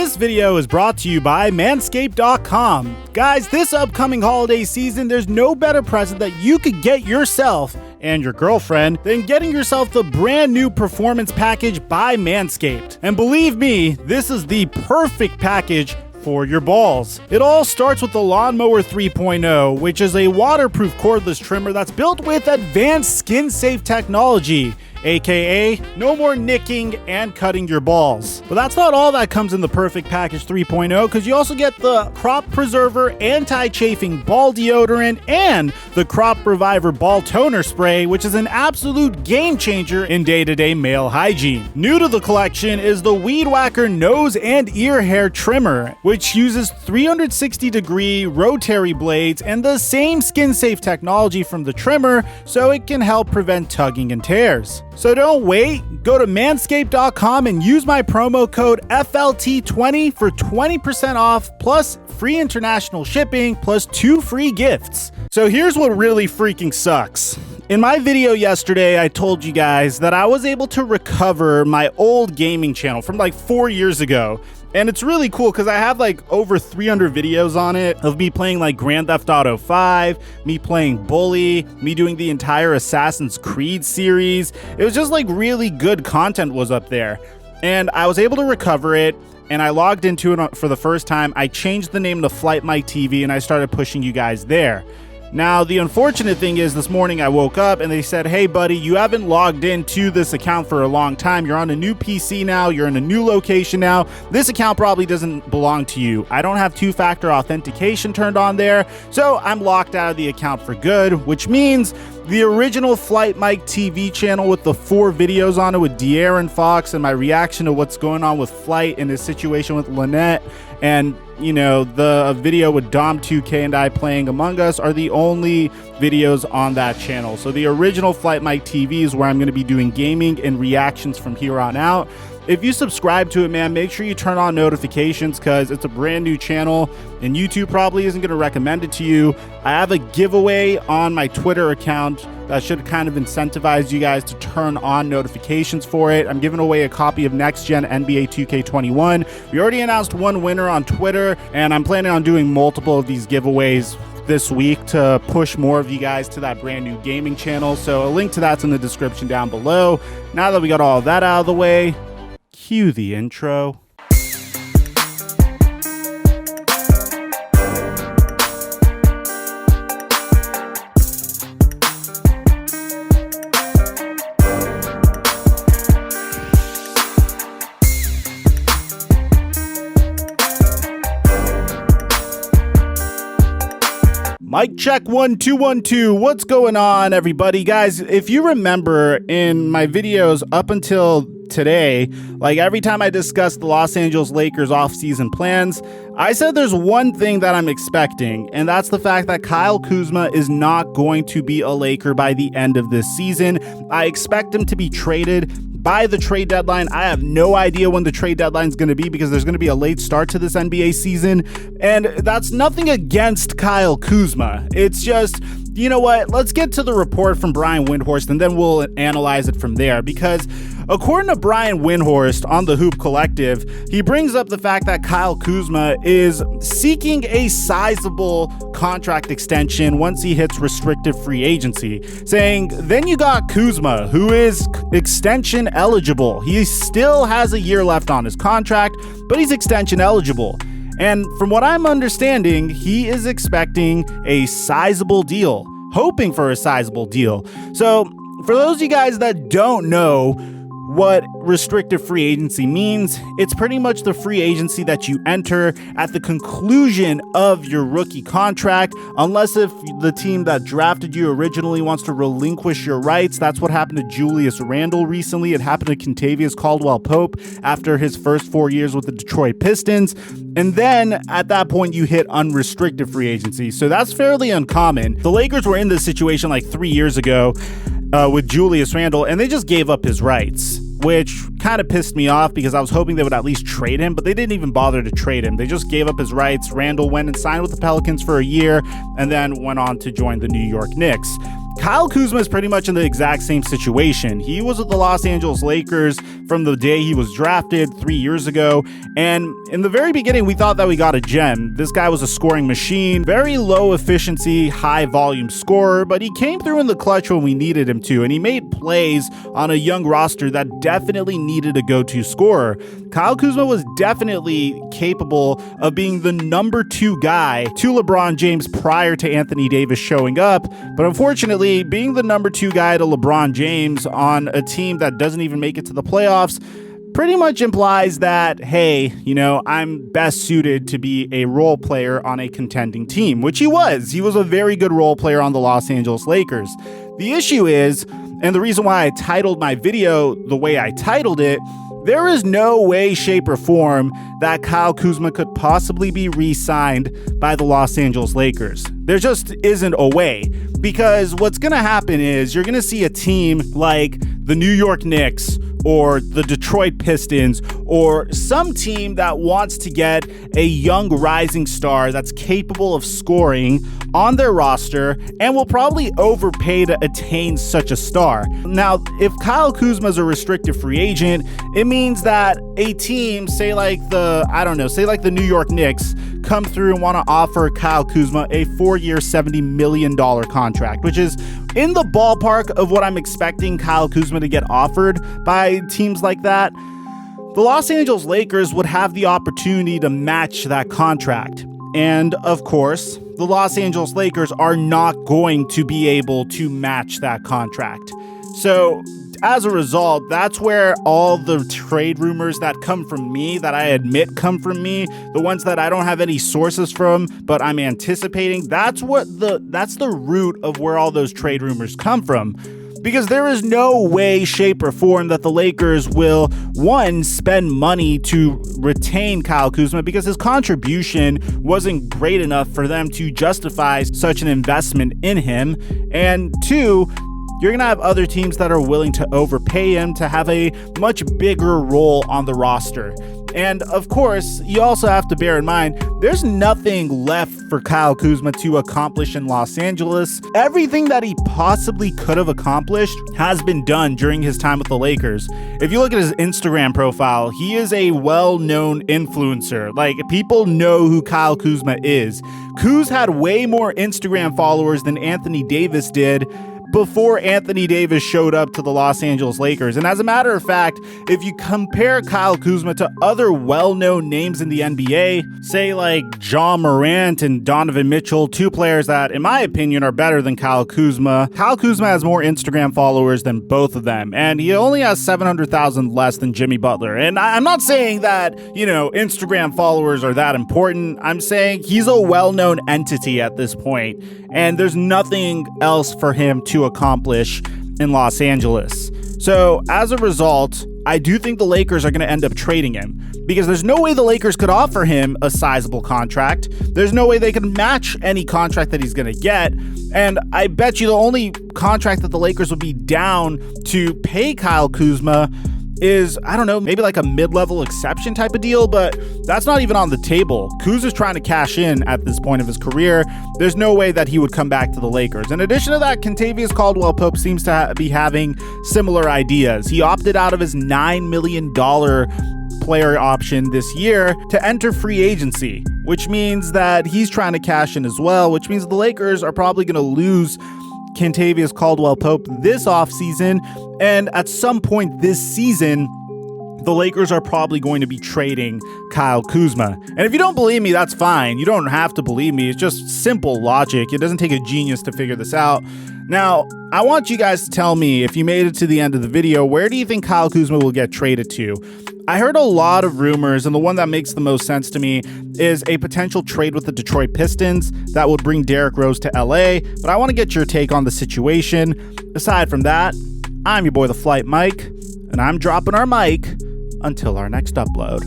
This video is brought to you by Manscaped.com. Guys, this upcoming holiday season, there's no better present that you could get yourself and your girlfriend than getting yourself the brand new Performance Package by Manscaped. And believe me, this is the perfect package for your balls. It all starts with the Lawnmower 3.0, which is a waterproof cordless trimmer that's built with advanced skin-safe technology, aka no more nicking and cutting your balls. But that's not all that comes in the Perfect Package 3.0, because you also get the Crop Preserver Anti-Chafing Ball Deodorant and the Crop Reviver Ball Toner Spray, which is an absolute game changer in day-to-day male hygiene. New to the collection is the Weed Whacker Nose and Ear Hair Trimmer, which uses 360-degree rotary blades and the same skin-safe technology from the trimmer, so it can help prevent tugging and tears. So don't wait, go to manscaped.com and use my promo code FLT20 for 20% off, plus free international shipping, plus 2 free gifts. So here's what really freaking sucks. In my video yesterday, I told you guys that I was able to recover my old gaming channel from like 4 years ago. And it's really cool because I have like over 300 videos on it of me playing like Grand Theft Auto 5, me playing Bully, me doing the entire Assassin's Creed series. It was just like really good content was up there. And I was able to recover it, and I logged into it for the first time. I changed the name to Flight My TV, and I started pushing you guys there. Now, the unfortunate thing is this morning I woke up and they said, hey buddy, you haven't logged into this account for a long time. You're on a new PC now. You're in a new location now. This account probably doesn't belong to you. I don't have 2-factor authentication turned on there, so I'm locked out of the account for good, which means the original Flight Mike TV channel with the 4 videos on it with De'Aaron Fox and my reaction to what's going on with Flight and his situation with Lynette, and you know, the video with Dom2K and I playing Among Us are the only videos on that channel. So the original Flight Mike TV is where I'm going to be doing gaming and reactions from here on out. If you subscribe to it, man, make sure you turn on notifications because it's a brand new channel and YouTube probably isn't going to recommend it to you. I have a giveaway on my Twitter account that should kind of incentivize you guys to turn on notifications for it. I'm giving away a copy of Next Gen NBA 2K21. We already announced one winner on Twitter, and I'm planning on doing multiple of these giveaways this week to push more of you guys to that brand new gaming channel. So a link to that's in the description down below. Now that we got all of that out of the way, cue the intro. Mic check 1 2 1 2. What's going on, everybody? Guys, if you remember in my videos up until today, like every time I discussed the Los Angeles Lakers offseason plans, I said there's one thing that I'm expecting, and that's the fact that Kyle Kuzma is not going to be a Laker by the end of this season. I expect him to be traded by the trade deadline. I have no idea when the trade deadline is going to be because there's going to be a late start to this NBA season. And that's nothing against Kyle Kuzma. It's just, you know what? Let's get to the report from Brian Windhorst and then we'll analyze it from there. Because according to Brian Windhorst on the Hoop Collective, he brings up the fact that Kyle Kuzma is seeking a sizable contract extension once he hits restricted free agency, saying, then you got Kuzma, who is extension eligible. He still has a year left on his contract, but he's extension eligible. And from what I'm understanding, he is expecting a sizable deal, hoping for a sizable deal. So for those of you guys that don't know what restricted free agency means, it's pretty much the free agency that you enter at the conclusion of your rookie contract, unless if the team that drafted you originally wants to relinquish your rights. That's what happened to Julius Randle recently. It happened to Kentavious Caldwell-Pope after his first 4 years with the Detroit Pistons. And then at that point, you hit unrestricted free agency. So that's fairly uncommon. The Lakers were in this situation like 3 years ago with Julius Randle, and they just gave up his rights, which kind of pissed me off because I was hoping they would at least trade him, but they didn't even bother to trade him. They just gave up his rights. Randle went and signed with the Pelicans for a year and then went on to join the New York Knicks. Kyle Kuzma is pretty much in the exact same situation. He was with the Los Angeles Lakers from the day he was drafted 3 years ago, and in the very beginning, we thought that we got a gem. This guy was a scoring machine, very low efficiency, high volume scorer, but he came through in the clutch when we needed him to, and he made plays on a young roster that definitely needed a go-to scorer. Kyle Kuzma was definitely capable of being the number 2 guy to LeBron James prior to Anthony Davis showing up, but unfortunately, being the number 2 guy to LeBron James on a team that doesn't even make it to the playoffs pretty much implies that, hey, I'm best suited to be a role player on a contending team, which he was. He was a very good role player on the Los Angeles Lakers. The issue is, and the reason why I titled my video the way I titled it, there is no way, shape, or form that Kyle Kuzma could possibly be re-signed by the Los Angeles Lakers. There just isn't a way, because what's going to happen is you're going to see a team like the New York Knicks or the Detroit Pistons or some team that wants to get a young rising star that's capable of scoring on their roster and will probably overpay to attain such a star. Now, if Kyle Kuzma is a restricted free agent, it means that a team, say like the New York Knicks, come through and want to offer Kyle Kuzma a 4-year, $70 million contract, which is in the ballpark of what I'm expecting Kyle Kuzma to get offered by teams like that. The Los Angeles Lakers would have the opportunity to match that contract. And of course, the Los Angeles Lakers are not going to be able to match that contract. So as a result, that's where all the trade rumors that come from me, that I admit come from me, the ones that I don't have any sources from, but I'm anticipating, that's the root of where all those trade rumors come from. Because there is no way, shape, or form that the Lakers will, one, spend money to retain Kyle Kuzma because his contribution wasn't great enough for them to justify such an investment in him. And two, you're going to have other teams that are willing to overpay him to have a much bigger role on the roster. And of course, you also have to bear in mind, there's nothing left for Kyle Kuzma to accomplish in Los Angeles. Everything that he possibly could have accomplished has been done during his time with the Lakers. If you look at his Instagram profile, he is a well-known influencer. Like, people know who Kyle Kuzma is. Kuz had way more Instagram followers than Anthony Davis did before Anthony Davis showed up to the Los Angeles Lakers. And as a matter of fact, if you compare Kyle Kuzma to other well-known names in the NBA, say like John Morant and Donovan Mitchell, 2 players that, in my opinion, are better than Kyle Kuzma. Kyle Kuzma has more Instagram followers than both of them, and he only has 700,000 less than Jimmy Butler. And I'm not saying that, Instagram followers are that important. I'm saying he's a well-known entity at this point, and there's nothing else for him to accomplish in Los Angeles. So as a result, I do think the Lakers are going to end up trading him, because there's no way the Lakers could offer him a sizable contract. There's no way they could match any contract that he's going to get. And I bet you the only contract that the Lakers would be down to pay Kyle Kuzma is, I don't know, maybe like a mid-level exception type of deal, but that's not even on the table. Kuz is trying to cash in at this point of his career. There's no way that he would come back to the Lakers. In addition to that, Kentavious Caldwell-Pope seems to be having similar ideas. He opted out of his $9 million player option this year to enter free agency, which means that he's trying to cash in as well, which means the Lakers are probably going to lose Kentavious Caldwell-Pope this offseason, and at some point this season, the Lakers are probably going to be trading Kyle Kuzma. And if you don't believe me, that's fine. You don't have to believe me. It's just simple logic. It doesn't take a genius to figure this out. Now, I want you guys to tell me, if you made it to the end of the video, where do you think Kyle Kuzma will get traded to? I heard a lot of rumors, and the one that makes the most sense to me is a potential trade with the Detroit Pistons that would bring Derrick Rose to LA, but I want to get your take on the situation. Aside from that, I'm your boy, The Flight Mike, and I'm dropping our mic until our next upload.